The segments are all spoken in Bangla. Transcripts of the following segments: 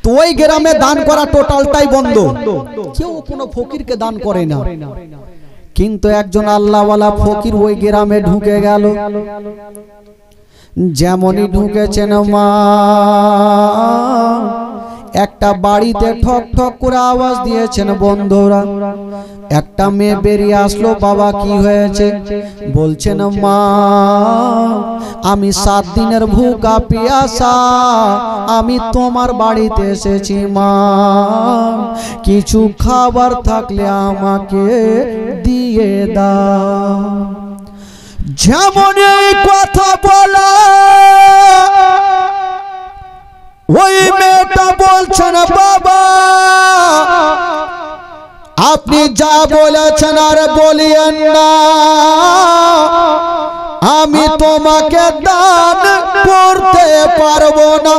তো ওই গ্রামে দান করা টোটালটাই বন্ধ, কেউ কোনো ফকিরকে দান করে না। কিন্তু একজন আল্লাহওয়ালা ফকির ওই গ্রামে ঢুকে গেল। যেমনই ঢুকেছেন মা, একটা বাড়িতে ঠক ঠক করে আওয়াজ দিয়েছেন বন্ধুরা। একটা মেয়ে বেরিয়ে আসলো। বাবা কি হয়েছে? বলছেন মা, আমি 7 দিনের ভুকা পিয়াসা, আমি তোমার বাড়িতে এসেছি মা, কিছু খাবার থাকলে আমাকে দিয়ে দাও। যেমন এই কথা বলা, ওই মেয়েটা বলছেন বাবা আপনি যা বলেছেন আর বলিয়েন না, আমি তোমাকে দান করতে পারবো না।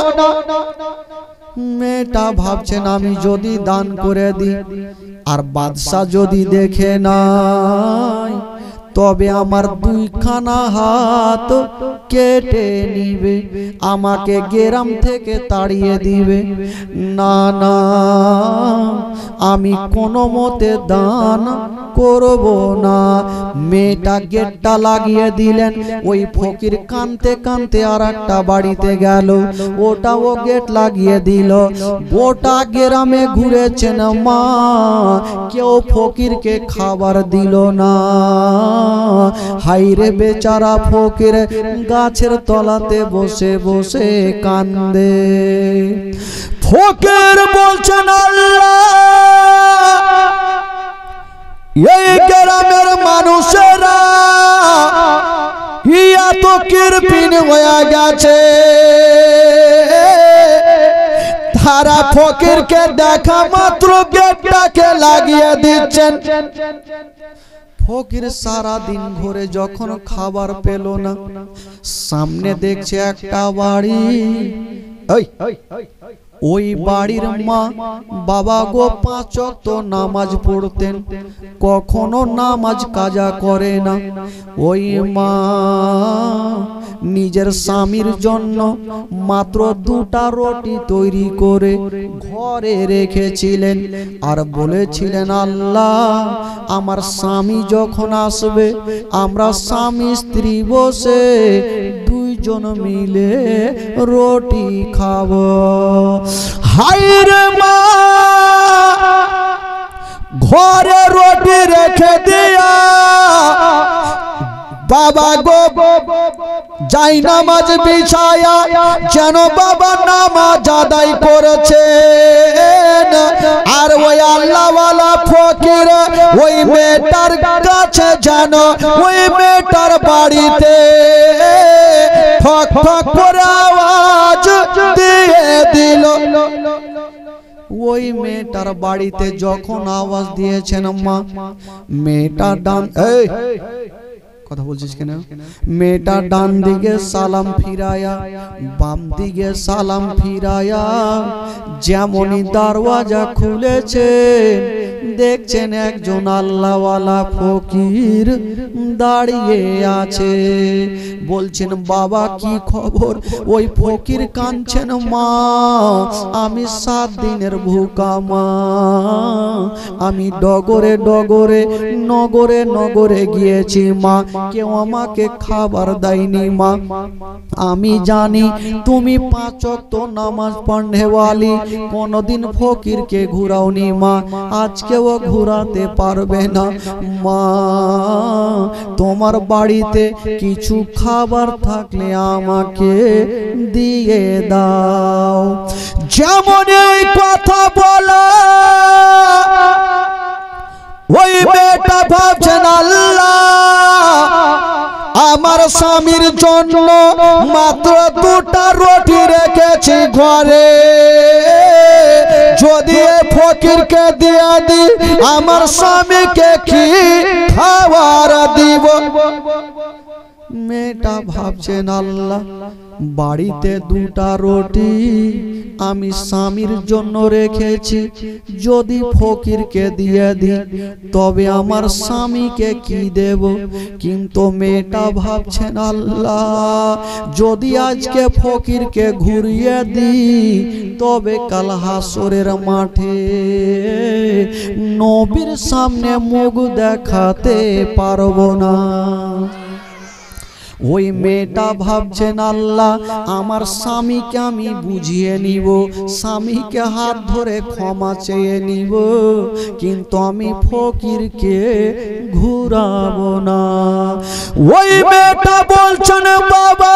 মেয়েটা ভাবছেন আমি যদি দান করে দিই আর বাদশা যদি দেখে নাই, তবে আমার 2খানা হাত কেটে নিবে, আমাকে গ্রাম থেকে তাড়িয়ে দিবে। না না, আমি কোনো মতে দান করব না। মেয়েটা গেটটা লাগিয়ে দিলেন। ওই ফকির কানতে কানতে আর একটা বাড়িতে গেল, ওটাও গেট লাগিয়ে দিল। গোটা গ্রামে ঘুরেছেন মা, কেউ ফকিরকে খাবার দিল না। হাইরে বেচারা ফকির গাছের তলাতে বসে বসে কান্দে। ফকির বলছেন আল্লাহ, এই গ্রামের মানুষেরা ইয়া তো কিরপিন হয়ে গেছে, তারা ফকিরকে দেখা মাত্র গেটটাকে লাগিয়ে দিচ্ছেন। ফকির সারা দিন ঘুরে যখন খাবার পেল না, সামনে দেখছে একটা বাড়ি। ওই বাড়ির মা বাবা গো 5 ওয়াক্ত নামাজ পড়তেন, কখনো নামাজ কাজা করে না। ওই মা নিজের স্বামীর জন্য মাত্র 2টা রুটি তৈরি করে ঘরে রেখেছিলেন আর বলেছিলেন আল্লাহ আমার স্বামী যখন আসবে আমরা স্বামী স্ত্রী বসে 2 জন মিলে রুটি খাবো। হায়রে মা, ঘরে রুটি রেখে দিয়া বাবা গো যাই নামাজ বিছায়া যেন বাবা নামাজ আদায় করেছে। আর ওই আল্লাহওয়ালা ফকির ওই মেয়েটার কাছে যেন ওই মেয়েটার বাড়িতে ঠক ঠক করে আওয়াজ দিয়ে দিল। ওই মেয়েটার বাড়িতে যখন আওয়াজ দিয়েছেন মা, মেয়েটা ডান কথা বলছিস কেন? মেয়েটা ডান দিকে সালাম ফিরায়া বাম দিকে সালাম ফিরায়া যেমনই দরওয়াজা খুলেছে দেখছেন একজন আল্লাহওয়ালা ফকির দাঁড়িয়ে আছে। বলছেন বাবা কি খবর? ওই ফকির কাঁদছেন মা আমি 7 দিনের ভুকা মা, আমি ডগরে ডগরে নগরে নগরে গিয়েছি মা, কেউ আমাকে খাবার দেয়নি মা। আমি জানি তুমি 5 ওয়াক্ত নামাজ পড়নেওয়ালি, কোনদিন ফকিরকে ঘুরাওনি মা, আজকেও ঘুরাতে পারবে না মা। তোমার বাড়িতে কিছু খাবার থাকলে আমাকে দিয়ে দাও। যেমন এই কথা বলা ওই মেয়েটা ভাবছেন আল্লাহ আমার স্বামীর জন্য মাত্র 2টা রুটি রেখেছি ঘরে, যদি ফকিরকে দিয়ে দি আমার স্বামীকে কি খাবার দিব? মেয়েটা ভাবছেন আল্লাহ বাড়িতে দুটা রুটি আমি স্বামীর জন্য রেখেছি, যদি ফকিরকে দিয়ে দিই তবে আমার স্বামীকে কি দেব। কিন্তু মেয়েটা ভাবছেন আল্লাহ যদি আজকে ফকিরকে ঘুরিয়ে দিই তবে কাল হাসরের মাঠে নবীর সামনে মুখ দেখাতে পারবো না। ওই মেয়েটা ভাবছেন আল্লাহ আমার স্বামীকে আমি বুঝিয়ে নিব, স্বামীকে হাত ধরে ক্ষমা চেয়ে নিব, কিন্তু আমি ফকিরকে ঘুরাবো না। ওই মেয়েটা বলছেন বাবা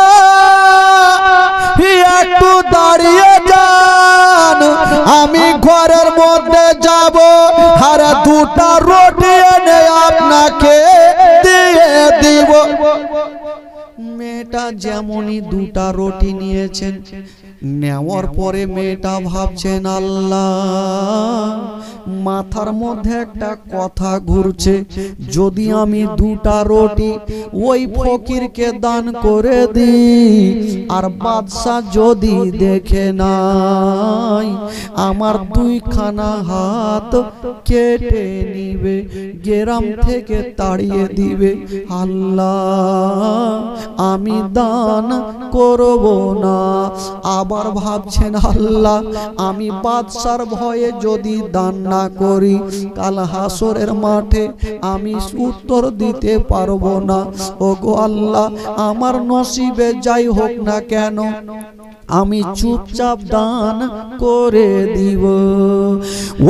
একটু দাঁড়িয়ে যান, আমি ঘরের মধ্যে যাব আর দুটা রুটি এনে আপনাকে দিয়ে দিব। মেয়েটা যেমনই দুটা রুটি নিয়েছেন, নেওয়ার পরে মেয়েটা ভাবছেন আল্লাহ মাথার মধ্যে একটা কথা ঘুরছে, যদি আমি দুটা রুটি ওই ফকিরকে দান করে দিই আর বাদশা যদি দেখে নাই আমার দুইখানা হাত কেটে নিবে, গ্রাম থেকে তাড়িয়ে দিবে। আল্লাহ আমি দান করব না। আবার ভাবছেন আল্লাহ আমি বাদশার ভয়ে যদি দান না করি কাল হাসরের মাঠে আমি উত্তর দিতে পারবো না। ওগো আল্লাহ আমার নসিবে যাই হোক না কেন আমি চুপচাপ দান করে দিব।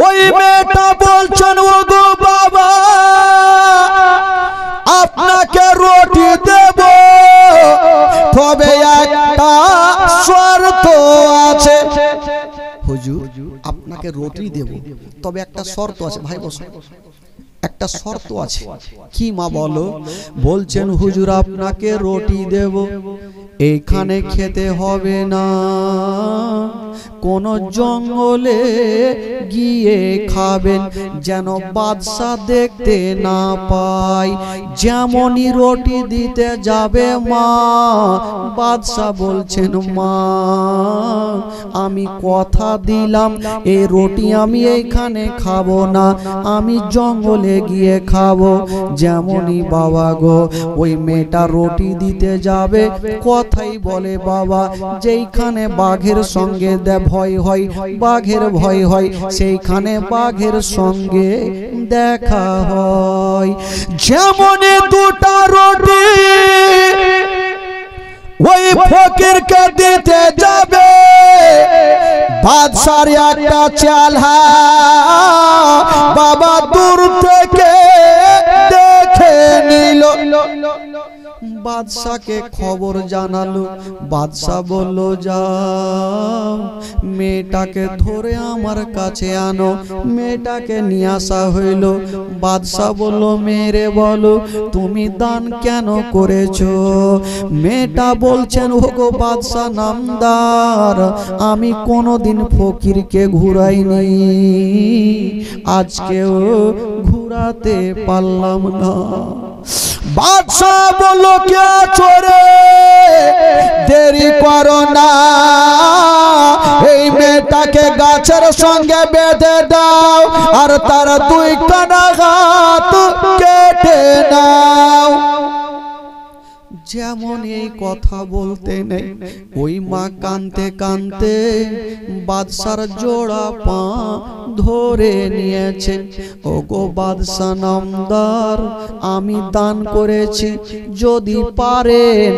ওই মেয়েটা বলছেন ওগো বাবা আপনাকে রুটি দেব, তবে একটা শর্ত আছে। হুজুর আপনাকে রুটি দেব, তবে একটা শর্ত আছে। ভাই বসো, একটা শর্ত আছে। কি মা বলো? বলছেন হুজুর আপনাকে রুটি দেব, এইখানে খেতে হবে না, কোন জঙ্গলে গিয়ে খাবেন যেন বাদশা দেখতে না পায়। যেমনই রুটি দিতে যাবে মা, বাদশা বলছেন মা আমি কথা দিলাম এই রুটি আমি এইখানে খাবো না, আমি জঙ্গলে গিয়ে খাবো। যেমনই বাবা গো ওই মেয়েটা রুটি দিতে যাবে, কথাই বলে বাবা যেইখানে বাঘের সঙ্গে ভয় হয়, বাঘের ভয় হয়, সেইখানে বাঘের সঙ্গে দেখা হয়। যেমন দুটা রুটি ওই ফকিরকে দিতে যাবে, বাদশার একটা চাল বাবা দূর থেকে দেখে নিল, বাদশাকে খবর জানালো। বাদশা বলল যাও মেয়েটাকে ধরে আমার কাছে আনো। মেয়েটাকে নিয়ে আসা হইল। বাদশা বলল মেয়েরে বলো তুমি দান কেন করেছো? মেয়েটা বলছেন ওগো বাদশা নামদার আমি কোনোদিন ফকিরকে ঘুরাইনি, আজকেও ঘুরাতে পারলাম না। বাদশা বলল কে চোরে দেরি করো না, এই মেয়েটাকে গাছের সঙ্গে বেঁধে দাও আর তার দুইখানা হাত কেটে নাও। যেমন এই কথা বলতে নেই ওই মা কানতে কানতে বাদশার জোড়া পা ধরে নিয়েছেন। ওগো বাদশা নামদার আমি দান করেছি, যদি পারেন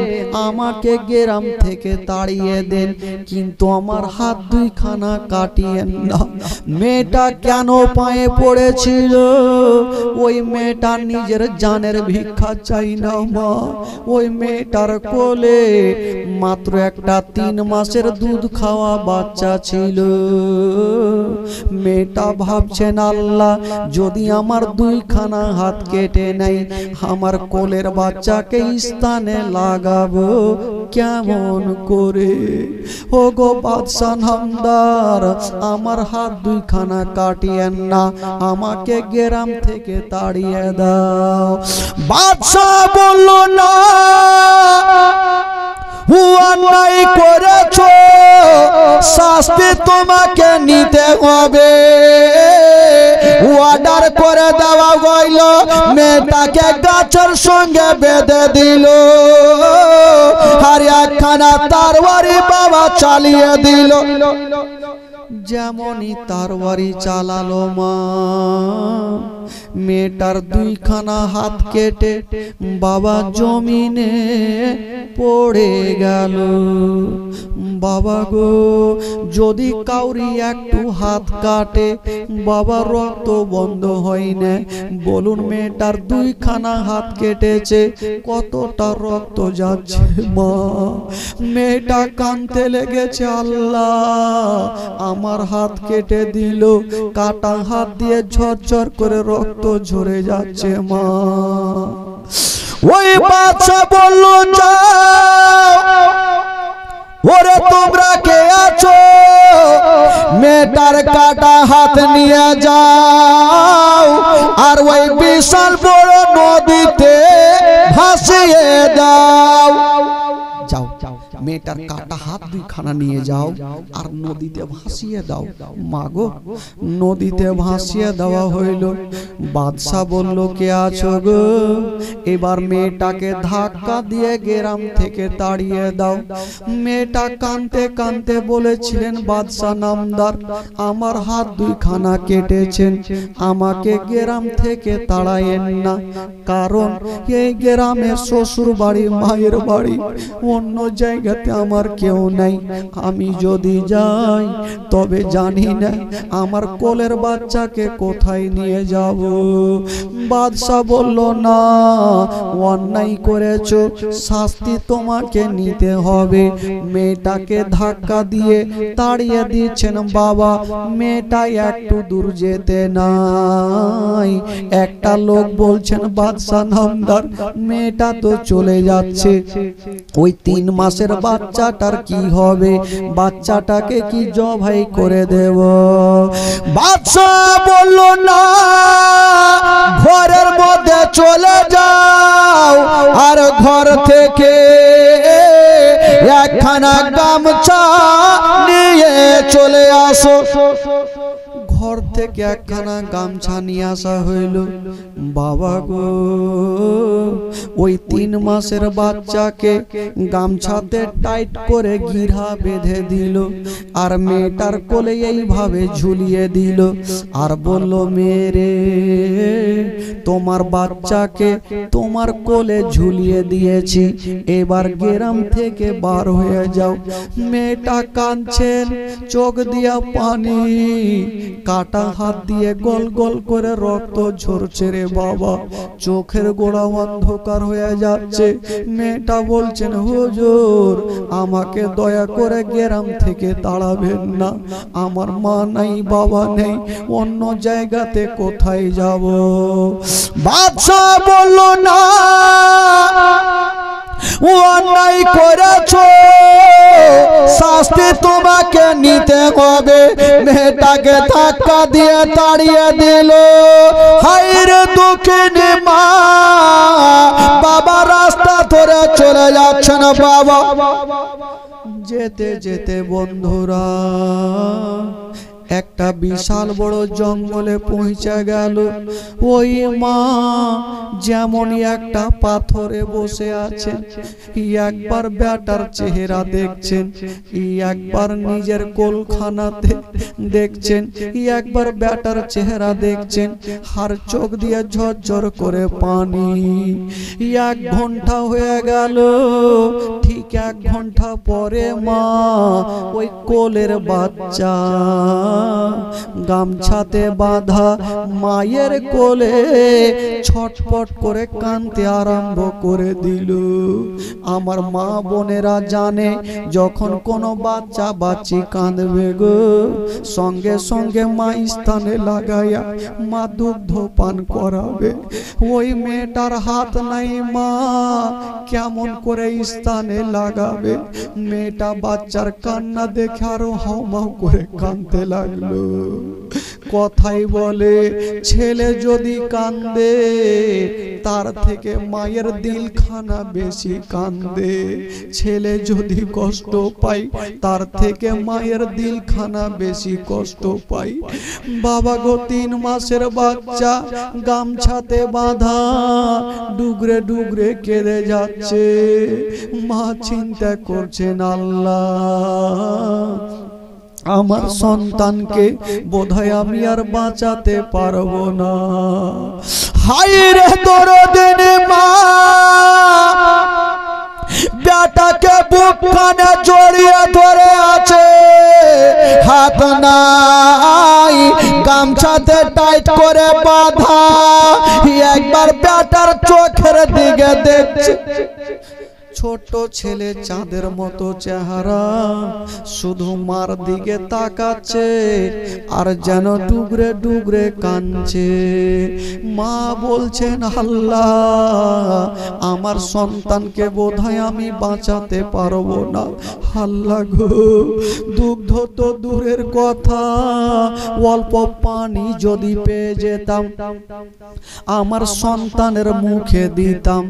আমাকে গ্রাম থেকে তাড়িয়ে দেন, কিন্তু আমার হাত দুইখানা কাটিয়েন না। মেয়েটা কেন পায়ে পড়েছিল? ওই মেয়েটা নিজের জানের ভিক্ষা চাই না মা, ওই মেয়েটার কোলে মাত্র একটা 3 মাসের দুধ খাওয়া বাচ্চা ছিল। মেয়েটা ভাবছেন আল্লাহ যদি আমার দুইখানা হাত কেটে নেই আমার কোলের বাচ্চাকে স্থানে লাগাবো কেমন করে? ওগো বাদশা নামদার আমার হাত দুইখানা কাটিয়েন না, আমাকে গ্রাম থেকে তাড়িয়ে দাও। বাদশা বলল না অন্যায় করেছো, শাস্তি তোমাকে নিতে হবে। অর্ডার করে দেওয়া হইল, মেয়েটাকে গাছের সঙ্গে বেঁধে দিল, আর একখানা তরবারি বাবা চালিয়ে দিল। যেমনই তরবারি চালালো মা, মেয়েটার দুইখানা হাত কেটে বাবা জমিনে পড়ে গেল। বাবা গো, যদি কাউরি একটু হাত কাটে বাবা রক্ত বন্ধ হয় না। বলুন মেয়েটার দুইখানা হাত কেটেছে, কতটা রক্ত যাচ্ছে মা। মেয়েটা কাঁদতে লেগেছে, আল্লাহ আমার হাত কেটে দিল, কাটা হাত দিয়ে ঝরঝর করে রক্ত ঝরে যাচ্ছে মা। ওই বাচ্চা বলল, যাও, ওরে তোমরা কে আছো, মেয়েটার কাটা হাত নিয়ে যাও, আর ওই বিশাল বড় নদীতে ভাসিয়ে দাও। যাও, মেয়েটার কাটা হাত দুইখানা নিয়ে যাও আর নদীতে ভাসিয়ে দাও। মাগো, নদীতে ভাসিয়ে দেওয়া হইল। বাদশা বলল, কে আছো গো? এবার মেয়েটাকে ধাক্কা দিয়ে গ্রাম থেকে তাড়িয়ে দাও। মেয়েটা কাঁদতে কাঁদতে বলেছিলেন, বাদশা নামদার, আমার হাত দুইখানা কেটেছেন, আমাকে গ্রাম থেকে তাড়ায়েন না, কারণ এই গ্রামে শ্বশুর বাড়ি মায়ের বাড়ি, অন্য জায়গাতে আমার কেউ নাই। আমি যদি যাই তবে জানি না আমার কোলের বাচ্চাকে কোথায় নিয়ে যাব। বাদশা বলল, না, অন্যায় করেছো, শাস্তি তোমাকে নিতে হবে। মেয়েটাকে ধাক্কা দিয়ে তাড়িয়ে দিচ্ছেন বাবা। মেয়েটা একটু দূর যেতে নাই। একটা লোক বলছেন, বাদশা নামদার, মেয়েটা তো চলে যাচ্ছে, ওই 3 মাসের বাচ্চাটার কি হবে? বাচ্চাটাকে কি জবাই করে দেব? বাদশা বলল, না, ঘরের মধ্যে চলে যাও, আর ঘর থেকে একখানা গামছা নিয়ে চলে আসো। ঘর থেকে একখানা গামছা নিয়ে আসা হইল। বাবা গো, ওই 3 মাসের বাচ্চাকে গামছাতে টাইট করে গিরা বেঁধে দিল, আর মেয়েটার কোলে এইভাবে ঝুলিয়ে দিল, আর বলল, মেরে, তোমার বাচ্চাকে তোমার কোলে ঝুলিয়ে দিয়েছি, এবার গ্রাম থেকে বার হয়ে যাও। মেয়েটা কাঁদছেন, চোখ দিয়া পানি, কাটা হাত দিয়ে গল গল করে রক্ত ঝরছে রে বাবা, চোখের গোড়া অন্ধকার হয়ে যাচ্ছে। মেয়েটা বলছেন, হুজুর, আমাকে দয়া করে গ্রাম থেকে তাড়াবেন না, আমার মা নাই, বাবা নেই, অন্য জায়গাতে কোথায় যাব? বাদশা বলল, না, অন্যায় করেছো, শাস্তি তোমাকে নিতে হবে। মেয়েটাকে ধাক্কা দিয়ে তাড়িয়ে দিল। হায়রে দুঃখিনী মা, বাবা রাস্তা ধরে চলে যাচ্ছেন। বাবা যেতে যেতে বন্ধুরা একটা বিশাল বড় জঙ্গলে পৌঁছে গেল। ওই মা যেমন একটা পাথরে বসে আছেন, একবার বেটার চেহারা দেখছেন, একবার নিজের কোলখানাতে দেখছেন, একবার বেটার চেহারা দেখছেন, আর চোখ দিয়ে ঝরঝর করে পানি। 1 ঘন্টা হয়ে গেল। ঠিক 1 ঘন্টা পরে মা ওই কোলের বাচ্চা গামছাতে বাঁধা মায়ের কোলে ছটফট করে কাঁদতে আরম্ভ করে দিল। আমার মা বোনেরা জানে, যখন কোনো বাচ্চা বাচ্চি কাঁদবে গো, সঙ্গে সঙ্গে মা স্থানে লাগাইয়া মা দুগ্ধ পান করাবে। ওই মেয়েটার হাত নাই, মা কেমন করে স্থানে লাগাবে? মেয়েটা বাচ্চার কান্না দেখে আরো হাউমাউ করে কাঁদতে লাগলো। কথাই বলে ছেলে যদি কান্দে তার থেকে মায়ের দিলখানা বেশি কান্দে, ছেলে যদি কষ্ট পায় তার থেকে মায়ের দিলখানা বেশি কষ্ট পায়। বাবা গো 3 মাসের বাচ্চা গামছাতে বাঁধা ডুগরে ডুগরে কেঁদে যাচ্ছে, মা চিন্তা করছেন আল্লাহ আমার সন্তানকে বোধহয় আমি আর বাঁচাতে পারবো না। হায় রে দরদিনী মা বেটাকে বুক কানে জড়িয়ে ধরে আছে, হাত নাই গামছাতে টাইট করে বাঁধা, একবার বেটার চোখের দিকে দেখছে। ছোট ছেলে চাঁদের মতো চেহারা, শুধু মার দিকে তাকাচ্ছে আর যেন ডুগরে ডুগরে কাঁদছে। মা বলছেন আল্লাহ আমার সন্তানকে বোধহয় আমি বাঁচাতে পারবো না। আল্লাহ গো দুগ্ধ তো দূরের কথা, অল্প পানি যদি পেয়ে যেতাম আমার সন্তানের মুখে দিতাম,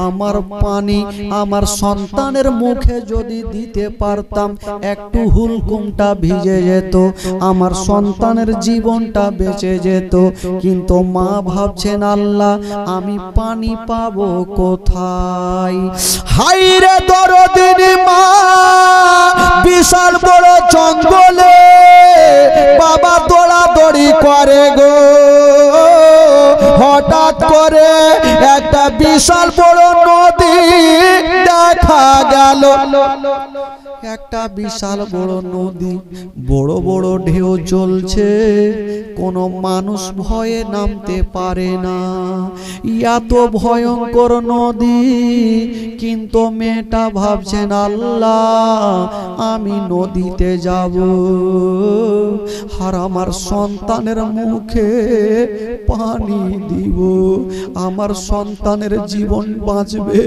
আমার পানি আমার সন্তানের মুখে যদি দিতে পারতাম একটু হুলকুমটা ভিজে যেত, আমার সন্তানের জীবনটা বেঁচে যেত। কিন্তু মা ভাবছেন আল্লাহ আমি পানি পাবো কোথায়। হায় রে দরদিনী মা বিশাল বড় জঙ্গলে বাবা দৌড়াদৌড়ি করে গো, হঠাৎ করে একটা বিশাল বড় নদী দেখা গেল। একটা বিশাল বড় নদী, বড় বড় ঢেউ চলছে, কোনো মানুষ ভয়ে নামতে পারে না, এত ভয়ঙ্কর নদী। কিন্তু মেয়েটা ভাবছেন আল্লাহ আমি নদীতে যাব আর আমার সন্তানের মুখে পানি দিব, আমার সন্তানের জীবন বাঁচবে,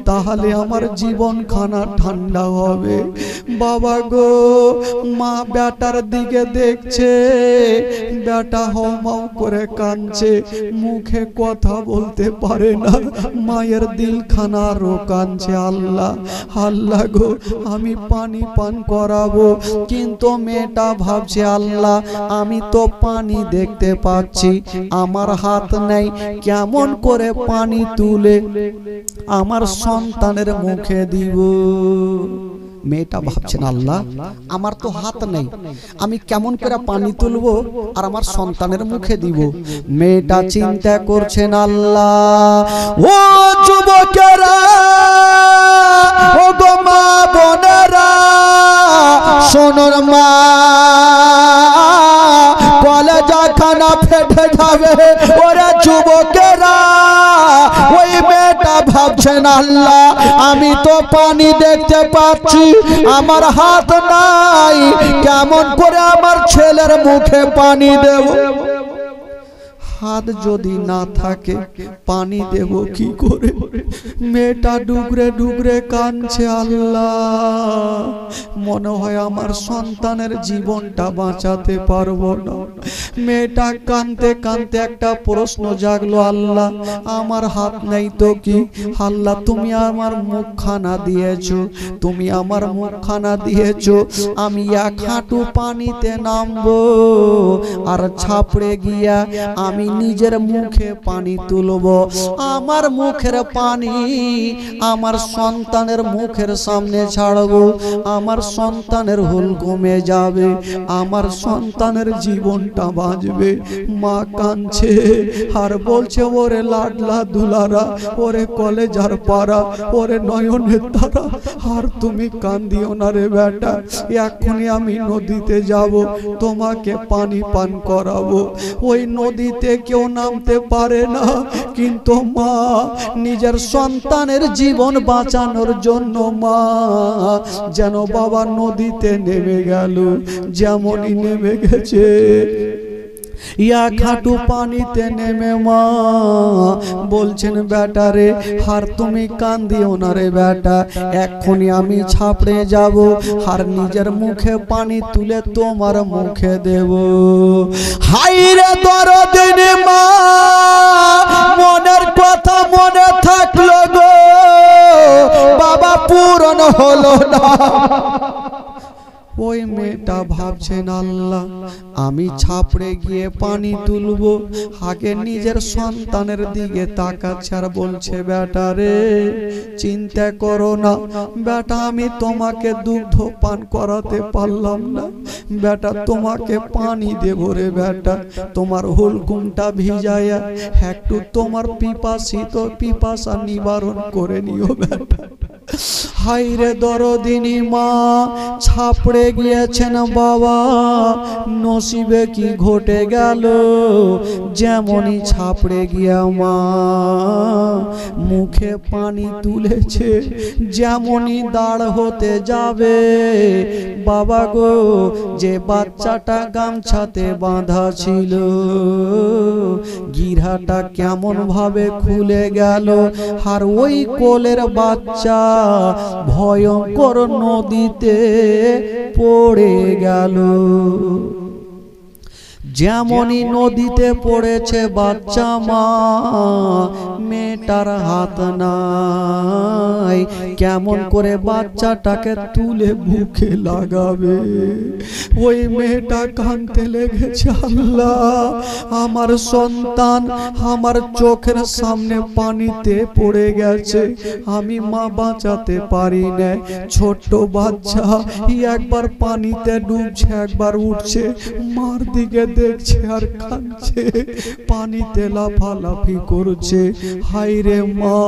তাহলে আমার জীবন খানা ঠান্ডা হবে। বাবা গো মা বেটার দিকে দেখছে, বেটা হাউমাউ করে কাঁদছে, মুখে কথা বলতে পারে না, মায়ের দিলখানা আরো কাঁদছে। আল্লাহ আল্লাহ গো আমি পানি পান করাবো। কিন্তু মেয়েটা ভাবছে আল্লাহ আমি তো পানি দেখতে পাচ্ছি, আমার হাত নেই, কেমন করে পানি তুলে আমার সন্তানের মুখে দিব। মেয়েটা ভাবছেন আল্লাহ আমার তো হাত নেই, আমি কেমন করে পানি তুলবো আর আমার সন্তানের মুখে দিব। মেয়েটা চিন্তা করছেন আল্লাহ ও যুবকেরা ও গো মা বোনেরা শোনোর মা, কলেজা খানা ফেটে যাবে ওরা যুবকেরা। ওই মেয়েটা ভাবছেন আল্লাহ আমি তো পানি দেখতে পাচ্ছি, আমার হাত নাই, কেমন করে আমার ছেলের মুখে পানি দেব। হাত যদি না থাকে পানি দেব কি করে। মেয়েটা ডুগরে ডুগরে কাঁদছে আল্লাহ মনে হয় আমার সন্তানের জীবনটা বাঁচাতে পারবো না। মেয়েটা কাঁদতে কাঁদতে একটা প্রশ্ন জাগলো, আল্লাহ আমার হাত নেই তো কি, আল্লাহ তুমি আমার মুখখানা দিয়েছো, তুমি আমার মুখখানা দিয়েছো, আমি এক হাঁটু পানিতে নামবো আর ছাপড়ে গিয়া আমি নিজের মুখে পানি তুলবো। আমার মুখের পানি আমার সন্তানের মুখের সামনে ছাড়বো, আমার সন্তানের হুল কমে যাবে, আমার সন্তানের জীবনটা বাঁচবে। মা কাঁদছে আর বলছে ওরে লাডলা দুলারা, ওরে কলেজার পাড়া, ওরে নয়নের তারা, আর তুমি কান্দিও না রে বেটা, এখনই আমি নদীতে যাব, তোমাকে পানি পান করাবো। ওই নদীতে কেউ নামতে পারে না, কিন্তু মা নিজের সন্তানের জীবন বাঁচানোর জন্য মা যেন বাবা নদীতে নেমে গেল। যেমনই নেমে গেছে এক হাঁটু পানিতে নেমে মা বলছেন বেটা রে আর তুমি কান্দিও না রে বেটা, এক্ষুনি আমি ছাপড়ে যাব আর নিজের মুখে পানি তুলে তোমার মুখে দেব। হাইরে দরদিনী মা মনের কথা মনে থাকলো গো, বাবা পূরণ হলো না। ওই মেয়েটা ভাবছেন আল্লাহ আমি ছাপড়ে গিয়ে পানি তুলবো, আগে নিজের সন্তানের দিকে তাকাচ্ছে আর বলছে বেটা রে চিন্তা করো না বেটা, আমি তোমাকে দুগ্ধ পান করাতে পারলাম না বেটা, তোমাকে পানি দেব রে বেটা, তোমার হুলকুমটা ভিজায়া একটু তোমার পিপাসা নিবারণ করে নিও বেটা। হাইরে দরদিনী মা ছাপড়ে গিয়েছেন বাবা, নসিবে কি ঘটে গেল, যেমনই ছাপড়ে গিয়া মা মুখে পানি তুলেছে, যেমনই দাঁড় হতে যাবে বাবা গো যে বাচ্চাটা গামছাতে বাঁধা ছিল গিরাটা কেমন ভাবে খুলে গেল, আর ওই কোলের বাচ্চা ভয়ঙ্কর নদীতে পড়ে গেল। যেমনই নদীতে পড়েছে বাচ্চা মা মেয়েটার হাত নাই, কেমন করে বাচ্চাটাকে তুলে বুকে লাগাবে। ওই মেয়েটা কাঁদতে লেগেছে আল্লাহ আমার সন্তান আমার চোখের সামনে পানিতে পড়ে গেছে, আমি মা বাঁচাতে পারি না। ছোট্ট বাচ্চা একবার পানিতে ডুবছে একবার উঠছে, মার দিকে দেখছে আর কাঁদছে, পানিতে লাফালাফি করছে। হায়রে মা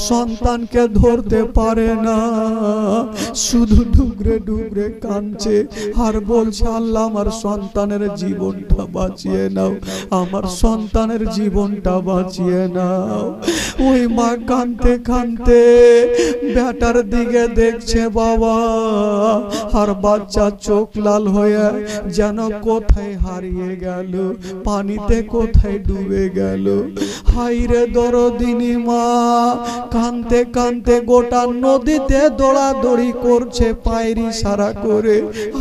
সন্তানকে ধরতে পারে না, শুধু ডুবরে ডুবরে কাঁদছে আর বলছে আল্লাহ আমার সন্তানের জীবনটা বাঁচিয়ে নাও, আমার সন্তানের জীবনটা বাঁচিয়ে নাও। ওই মা কাঁদতে কাঁদতে বেটার দিকে দেখছে বাবা, আর বাচ্চা চোখ লাল হয়ে যেন কোথায় হারিয়ে গেল, পানিতে কোথায় ডুবে গেল। হায়রে দরদিনী মা কাঁদতে কাঁদতে গোটা নদীতে দৌড়াদৌড়ি করছে পায়ের ইশারা করে,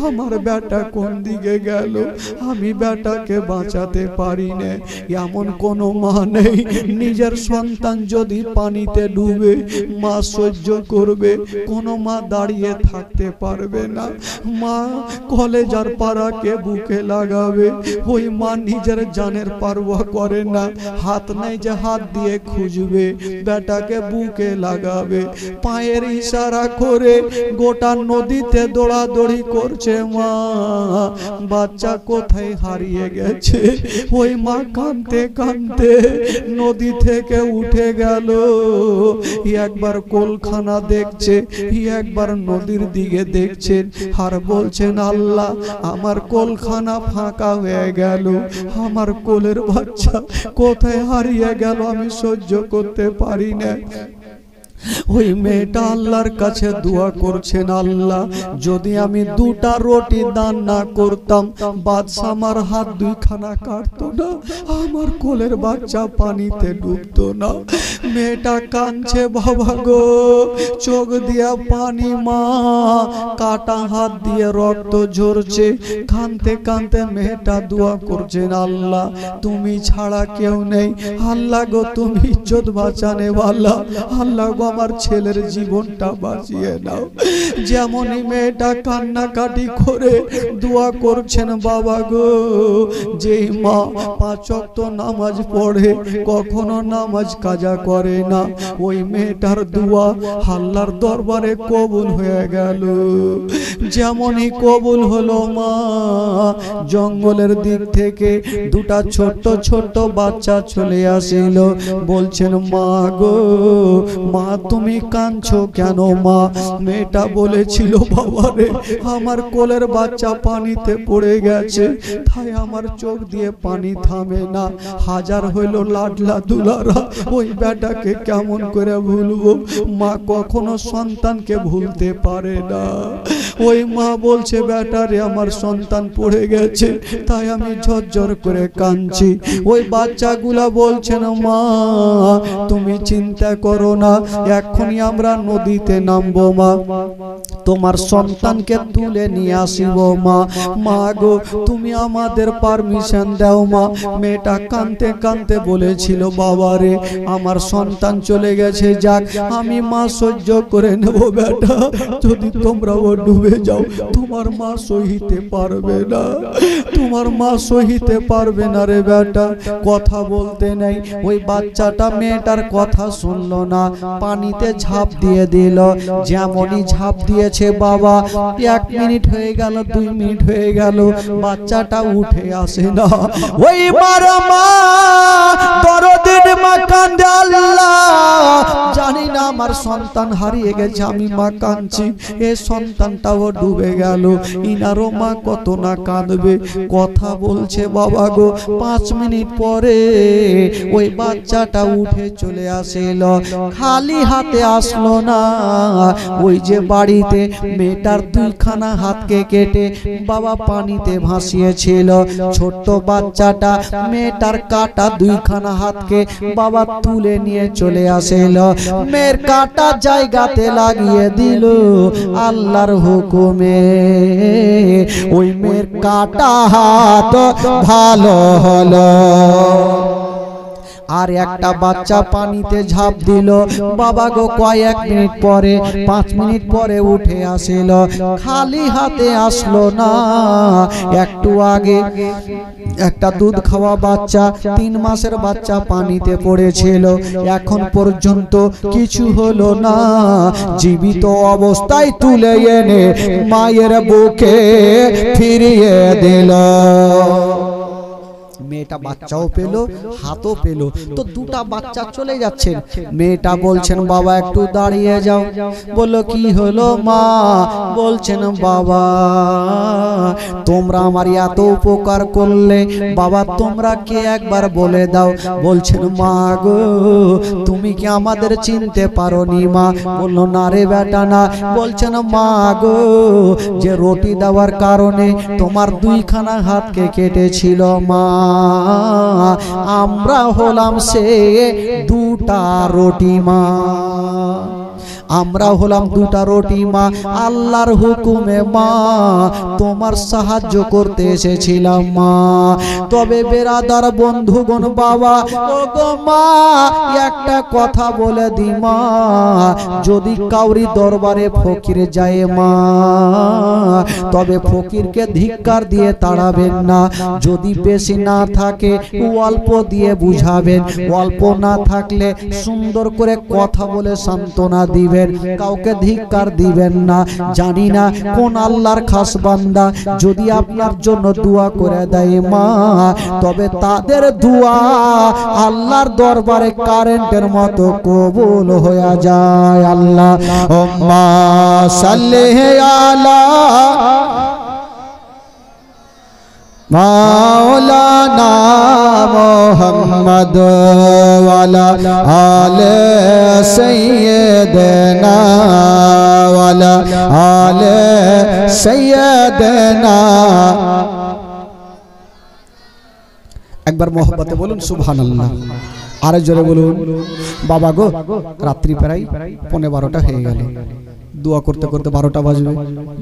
আমার বেটা কোন দিকে গেল, আমি বেটাকে বাঁচাতে পারি না। এমন কোনো মা নেই নিজের সন্তান যদি পানিতে ডুবে মা সহ্য করবে, কোনো মা দাঁড়িয়ে থাকতে পারবে না, মা কলেজার পাড়াকে বুকে লাগাবে। ওই মা নিজের জানের পারওয়া করে না, হাত নেই যে হাত দিয়ে খুঁজবে, বেটাকে বুকে লাগাবে, পায়ের ইশারা করে গোটা নদীতে দৌড়াদৌড়ি করছে মা বাচ্চা কোথায় হারিয়ে গেছে। ওই মা কাঁদতে কাঁদতে নদী থেকে উঠে গেল, একবার কোলখানা দেখছে একবার নদীর দিকে দেখছেন আর বলছেন আল্লাহ আমার কোলখানা ফাঁকা হয়ে গেল, আমার কোলের বাচ্চা কোথায় হারিয়ে গেল, আমি সহ্য করতে পারি না। ওই মেয়েটা আল্লাহর কাছে দোয়া করছেন আল্লাহ যদি আমি দুটা রুটি দান না করতাম বাদশা আমার হাত দুইখানা কাটতো না, আমার কোলের বাচ্চা পানিতে ডুবতো না। মেয়েটা কাঁদছে বাবা গো, চোখ দিয়া পানি মা, কাটা হাত দিয়ে রক্ত ঝরছে, কাঁদতে কাঁদতে মেয়েটা দোয়া করছেন আল্লাহ তুমি ছাড়া কেউ নেই, আল্লাহ গো তুমি ইজ্জত বাঁচানে ওয়ালা, আল্লাহ গো আমার ছেলের জীবনটা বাঁচিয়ে নাও। যেমনই মেয়েটা কান্নাকাটি করে দোয়া করছেন বাবা গো, যেই মা 5 ওয়াক্ত নামাজ পড়ে কখনো নামাজ কাজা করে না, ওই মেয়েটার দোয়া আল্লাহর দরবারে কবুল হয়ে গেল। যেমনই কবুল হলো মা, জঙ্গলের দিক থেকে দুটা ছোট্ট ছোট্ট বাচ্চা চলে আসিল, বলছেন মা গো, মা তুমি কাঁদছো কেন মা? মেয়েটা বলেছিল বাবা রে আমার কোলের বাচ্চা পানিতে পড়ে গেছে, তাই আমার চোখ দিয়ে পানি থামে না। হাজার হইল লাডলা দুলারা, ওই বেটাকে কেমন করে ভুলবো? মা কখনো সন্তানকে ভুলতে পারে না। ওই মা বলছে বেটারে আমার সন্তান পড়ে গেছে, তাই আমি ঝরঝর করে কাঁদছি। ওই বাচ্চাগুলা বলছে না মা তুমি চিন্তা করো না, এক্ষুনি আমরা নদীতে নামবো মা, তোমার সন্তানকে তুলে নিয়ে আসিব মা। মা গো তুমি আমাদের পারমিশন দাও মা। মেয়েটা কাঁদতে কাঁদতে বলেছিল বাবা রে আমার সন্তান চলে গেছে, যাক আমি মা সহ্য করে নেব বেটা, যদি তোমরাও ডুবে যাও তোমার মা সহিতে পারবে না, তোমার মা সহিতে পারবে না রে বেটা। কথা বলতে নেই, ওই বাচ্চাটা মেয়েটার কথা শুনলো না, পানিতে ঝাঁপ দিয়ে দিল। যেমনই ঝাঁপ দিয়েছে বাবা 1 মিনিট হয়ে গেল, 2 মিনিট হয়ে গেল, বাচ্চাটা উঠে আসে না। ওই মারা মা দরদিন মা কান্দে, আল্লাহ জানি না আমার সন্তান হারিয়ে গেছে, আমি মা কাঁদছি, এ সন্তানটাও ডুবে গেল, ইনারও মা কত না কাঁদবে। কথা বলছে বাবা গো 5 মিনিট পরে ওই বাচ্চাটা উঠে চলে আসিল, খালি হাতে আসলো না। ওই যে বাড়িতে মেয়েটার 2খানা হাতকে কেটে বাবা পানিতে ভাসিয়েছিল, ছোট্ট বাচ্চাটা মেয়েটার কাটা 2খানা হাতকে বাবা তুলে নিয়ে চলে আসিল, মেয়ের কাটা জায়গাতে লাগিয়ে দিল আল্লাহর হুকুমে। ওই মেয়ের কাটা হাত ভালো হলো। আর একটা বাচ্চা পানিতে ঝাঁপ দিল বাবা গো, কয়েক মিনিট পরে 5 মিনিট পরে উঠে আসিল, খালি হাতে আসলো না। একটু আগে একটা দুধ খাওয়া বাচ্চা 3 মাসের বাচ্চা পানিতে পড়েছিল, এখন পর্যন্ত কিছু হলো না, জীবিত অবস্থায় তুলে এনে মায়ের বুকে ফিরিয়ে দিল। মেয়েটা বাচ্চাও পেল, হাতও পেল, তো 2টা বাচ্চা চলে যাচ্ছেন। মেয়েটা বলছেন বাবা একটু দাঁড়িয়ে যাও। বললো কি হলো মা? বলছেন বাবা তোমরা আমার এত উপকার করলে, বাবা তোমরা কে একবার বলে দাও। বলছেন মা গো তুমি কি আমাদের চিনতে পারোনি মা? বললো না রে বেটা না। বলছেন মা গো যে রুটি দেওয়ার কারণে তোমার 2খানা হাতকে কেটেছিল মা, আমরা হলাম সে 2টা রুটি মা, আমরা হলাম 2টা রুটি মা, আল্লাহর হুকুমে মা তোমার সাহায্য করতে এসেছিলাম মা। তবে বেরাদার বন্ধুগণ বাবা ও গো মা একটা কথা বলে দি মা, যদি কাউরি দরবারে ফকির যায় মা, তবে ফকিরকে ধিক্কার দিয়ে তাড়াবেন না, যদি বেশি না থাকে অল্প দিয়ে বুঝাবেন, অল্প না থাকলে সুন্দর করে কথা বলে সান্ত্বনা দিবেন, কাউকে ধিক্কার দিবেন না। জানি না কোন আল্লাহর খাস বান্দা যদি আপনার জন্য দোয়া করে দেয় মা, তবে তাদের দোয়া আল্লাহর দরবারে কারেন্টের মতো কবুল হয়ে যায়। আল্লাহুম্মা সাল্লি আলা মাওলানা মুহাম্মদ ওয়ালা আলে সাইয়্যিদিনা ওয়ালা আলে সাইয়্যিদিনা। একবার মোহব্বতে বলুন সুবহানাল্লাহ, আরে জোরে বলুন। বাবা গো রাত্রি প্রায় 12:15 হয়ে গেল, দোয়া করতে করতে 12টা বাজবে,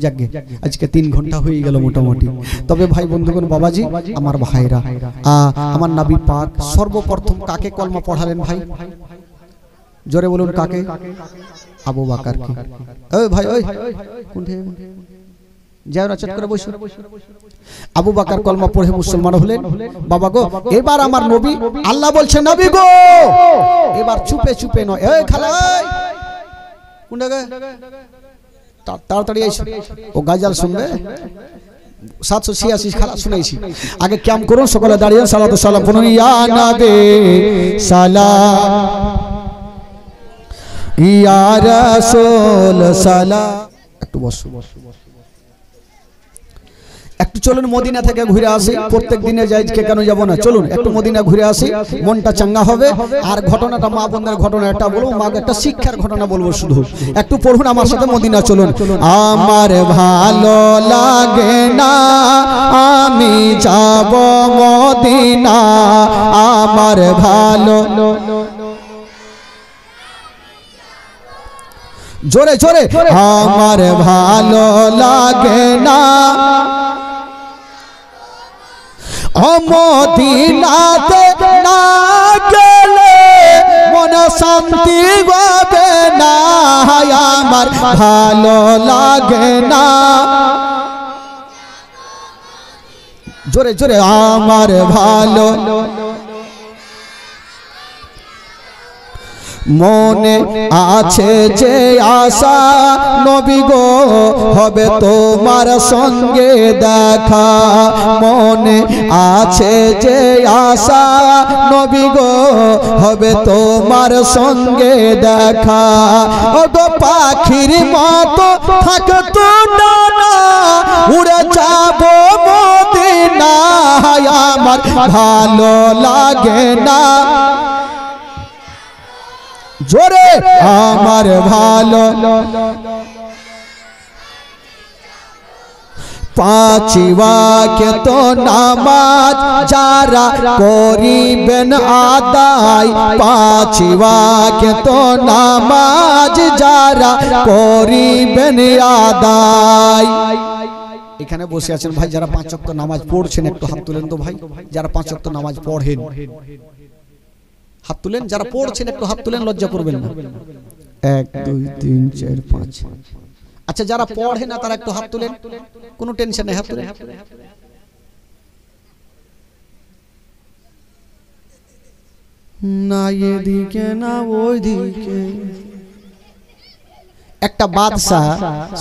যাকে আজকে 3 ঘন্টা হয়ে গেল মোটামুটি। তবে ভাই বন্ধুগণ বাবাজি আমার ভাইরা, আমার নবী পাক সর্বপ্রথম কাকে কলমা পড়ালেন ভাই? জোরে বলুন কাকে? আবু বকরকে। ওই ভাই ওই কোনঠে যাও না, চট করে বসো। আবু বকর কলমা পড়ে মুসলমান হলেন। বাবা গো এবার আমার নবী, আল্লাহ বলছে নবী গো এবার চুপে চুপে নয়, এই খালা কোন জায়গায় তাড়াতাড়ি এসো, ও গাজাল শুনবে। 786 খালা শুনাইছি, আগে ক্যাম করুন সকলে দাঁড়িয়ে সালাতু সালাম বলুন ইয়া নবী সালাম ইয়া রাসূল সালাম। একটু বসো, একটু চলুন মদিনা থেকে ঘুরে আসি। প্রত্যেক দিনে যাই, কেন যাব না, চলুন একটু মদিনা ঘুরে আসি, মনটা চাঙ্গা হবে। আর ঘটনাটা মা বোনদের ঘটনা একটা বলবো, মা একটা শিক্ষার ঘটনা বলবো শুধু। একটু পড়ুন আমার সাথে মদিনা চলুন। আমার ভালো লাগে না আমি যাব মদিনা, আমার ভালো, জোরে জোরে, আমার ভালো লাগে না মদিনাতে না গেলে মনে শান্তি পাবে না, আমার ভালো লাগে না, জোরে জোরে, আমার ভালো মনে আছে যে আশা নবী গো হবে তোমার সঙ্গে দেখা, মনে আছে যে আশা নবী গো হবে তোমার সঙ্গে দেখা, ও গো পাখির মতো থাকতো না উড়ে যাব মদিনা, আমার ভালো লাগে না, জোরে, আমার ভালো। পাঁচ ওয়াক্ত নামাজ যারা করিবেন আদায়, পাঁচ ওয়াক্ত নামাজ যারা করিবেন আদায়। এখানে বসে আছেন ভাই যারা পাঁচ ওয়াক্ত নামাজ পড়ছেন, একটু হাত তুলেন তো ভাই। যারা পাঁচ ওয়াক্ত নামাজ পড়েন হাত তুলেন, যারা পড়ছেন একটু হাত তুলেন, লজ্জা করবেন না। 1 2 3 4 5। আচ্ছা যারা পড়ে না তারা একটু হাত তুলেন, কোনো টেনশন নেই, হাত তুলেন। না এদিকে না ওইদিকে। একটা বাদশাহ,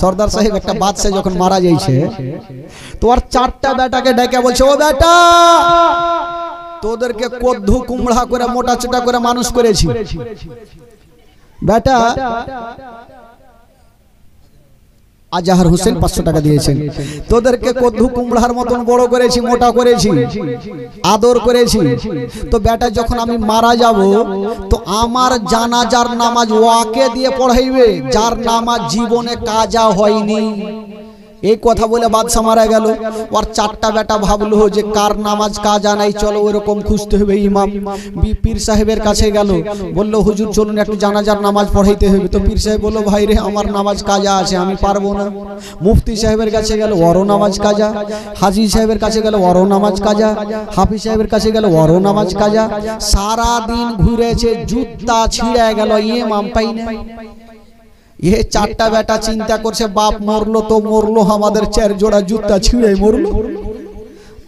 সর্দার সাহেব একটা বাদশাহ যখন মারা যাইছে তো আর চারটা বেটাকে ডেকে বলছে, ও বেটা তোদেরকে কদ্দু কুমড়া করে মোটা চোটা করে মানুষ করেছি, বেটা আজহার হোসেন 500 টাকা দিয়েছেন, তোদেরকে কদ্দু কুমড়ার মতন বড় করেছি, মোটা করেছি, আদর করেছি। তো বেটা যখন আমি মারা যাব তো আমার জানাজার নামাজ ওয়াকে দিয়ে পড়াইবে যার নামাজ জীবনে কাজা হয়নি। এই কথা বলে বাদশা মারা গেল। আর চারটা বেটা ভাবলো যে কার নামাজ কাজা নাই, চলো ওরকম খুঁজতে হবে। ইমাম পীর সাহেবের কাছে গেল, বলল হুজুর চলুন একটু জানাজার নামাজ পড়াইতে হবে। তো পীর সাহেব বলল ভাই রে আমার নামাজ কাজা আছে, আমি পারবো না। মুফতি সাহেবের কাছে গেল, ওরও নামাজ কাজা। হাজি সাহেবের কাছে গেল, ওরও নামাজ কাজা। হাফিজ সাহেবের কাছে গেল, ওরও নামাজ কাজা। সারা দিন ঘুরেছে, জুতা ছিঁড়ে গেল, ইমাম পাই না। ये चारटा बेटा चिंता करছে बाप मरलो तो मरलो, हमारे 4 जोड़ा जूता छिड़े मरलो।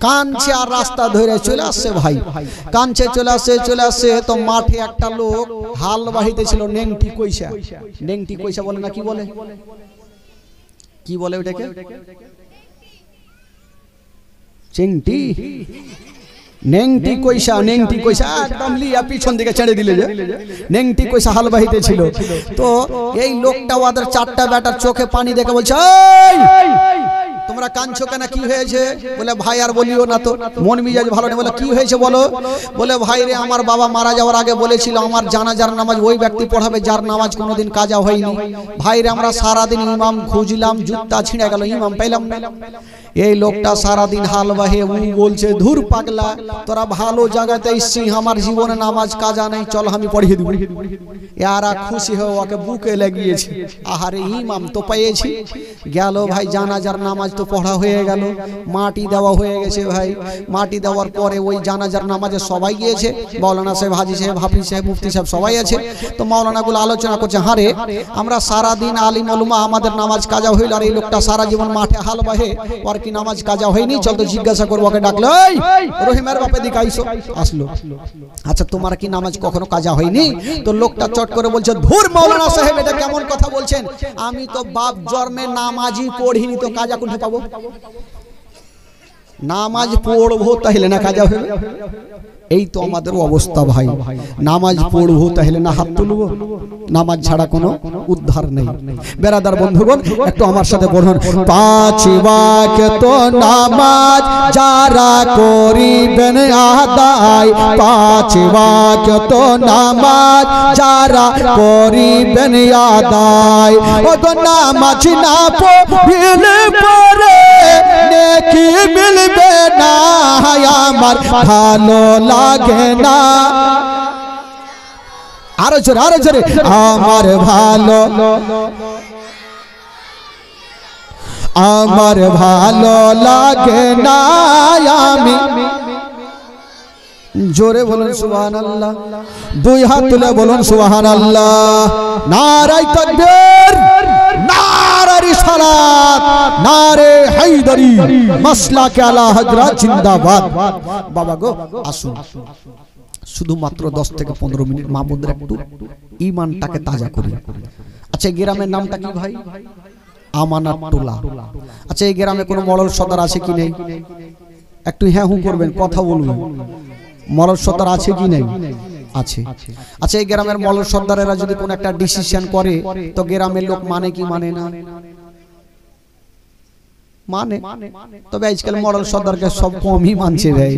कानছে আর রাস্তা ধরে চলে আসছে ভাই, কানছে চলে আসছে তো মাঠে একটা লোক হাল বাহিতেছিল, নেংটি কইসা। নেংটি কইসা বলে না, কি বলে, কি বলে ওটাকে, চিংটি, নেংটি কইসা। নেংটি কইসা একদম লিয়া পিছন দিকে ছেড়ে দিলে যে নেংটি কইসা হাল বাহিতে ছিল। তো এই লোকটা ওদের চারটা বেটার চোখে পানি দেখে বলছে, এই তোমরা কাঁদছো কেন, কি হয়েছে? বলে ভাই আর বলিও না, তো মন মিজাজ ভালো নেই। বলে কি হয়েছে বলো? বলে ভাই রে আমার বাবা মারা যাওয়ার আগে বলেছিল আমার জানাজার নামাজ ওই ব্যক্তি পড়াবে যার নামাজ কোনোদিন কাজা হয়নি। ভাই রে আমরা সারাদিন ইমাম খুঁজলাম, জুতা ছিঁড়ে গেল, ইমাম পেলাম না। এই লোকটা সারাদিন হাল বাহে বলছে, ধুর পাগলা তোরা ভালো জায়গাতে এসছিস, আমার জীবনে নামাজ কাজা নেই, চল আমি পড়িয়ে দিব। এরা খুশি হয়ে ওকে বুকে লাগিয়েছে, আহারে ইমাম তো পেয়েছি। গেল ভাই জানাজার নামাজ তো পড়া হয়ে গেল, মাটি দেওয়া হয়ে গেছে ভাই। মাটি দেওয়ার পরে ওই জানাজার নামাজে সবাই গিয়েছে, মাওলানা সাহেব, হাজি সাহেব, হাফিজ সাহেব, মুফতি সাহেব সবাই আছে। তো মাওলানাগুলো আলোচনা করছে, হারে আমরা সারাদিন আলিম ওলামা আমাদের নামাজ কাজা হইল, আর এই লোকটা সারা জীবন মাঠে হাল বাহে, আর কি নামাজ কাজা হয়নি, চল তো জিজ্ঞাসা করবো। ওকে ডাকলো, এই রহিমের বাপে দিকে আইসো। আসলো, আচ্ছা তোমার কি নামাজ কখনো কাজা হয়নি? তো লোকটা চট করে বলছে, ধুর মাওলানা সাহেব এটা কেমন কথা বলছেন, আমি তো বাপ জন্মে নামাজই পড়িনি, তো কাজা কোথায় পাবো? নামাজ পড়বো তাহলে না কাজা হবে। এই তো আমাদের অবস্থা ভাই, নামাজ পড়বো তাহলে না হাত তুলবো, নামাজ ছাড়া কোনো উদ্ধার নেই। বেরাদার বন্ধুগণ একটু আমার সাথে পড়ুন, পাঁচ ওয়াক্ত নামাজ যারা করিবেন আদায়, পাঁচ ওয়াক্ত নামাজ যারা করিবেন আদায়, ও তো নামাজ না পড়লে পরে নেকি মিলবে না, আমার ভালো লাগে না। আরো জোরে আরো জোরে, আমার ভালো লাগে না, আমি জোরে বলুন সুবহানাল্লাহ, দুই হাত তুলে বলুন সুবহানাল্লাহ। নারায়ে তাকবীর, নারে রিসালাত, নারে হায়দারি, মাসলাকে আলা হযরত জিন্দাবাদ। বাবা গো আসুন, শুধুমাত্র 10 থেকে 15 মিনিট মা বোনদের একটু ঈমানটাকে তাজা করি। আচ্ছা এই গ্রামের নামটা কি ভাই? আমানাতুল্লাহ। আচ্ছা এই গ্রামে কোনো মরল সর্দার আছে কি নেই? একটু হ্যাঁ হু করবেন, কথা বলবেন। মরল সর্দার আছে কি নেই? আছে। আচ্ছা এই গ্রামের মরল সর্দারেরা যদি কোনো একটা ডিসিশন করে তো গ্রামের লোক মানে কি মানে না? মানে। তবে আজকাল মরল সর্দারকে সব কমই মানছে ভাই,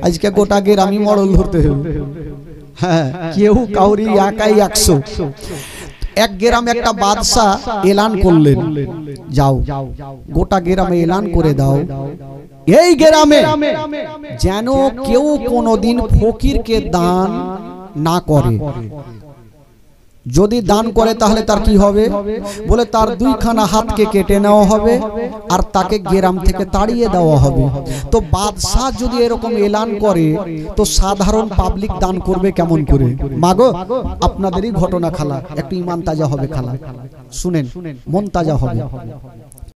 আজকে গোটা গ্রামই মরল ধরতে হবে। হ্যাঁ, কেউ কাউরি একাই 100। এক গ্রামে একটা বাদশা এলান করলেন, যাও গোটা গ্রামে এলান করে দাও, এই গ্রামে যেন কেউ কোনোদিন ফকিরকে দান না করে। যদি দান করে তাহলে তার কি হবে? বলে তার 2খানা হাতকে কেটে নেওয়া হবে আর তাকে গ্রাম থেকে তাড়িয়ে দেওয়া হবে। তো বাদশাহ যদি এরকম এলান করে তো সাধারণ পাবলিক দান করবে কেমন করে? মাগো আপনাদেরই ঘটনা খালা, একটু ঈমান তাজা হবে খালা, শুনেন মন তাজা হবে।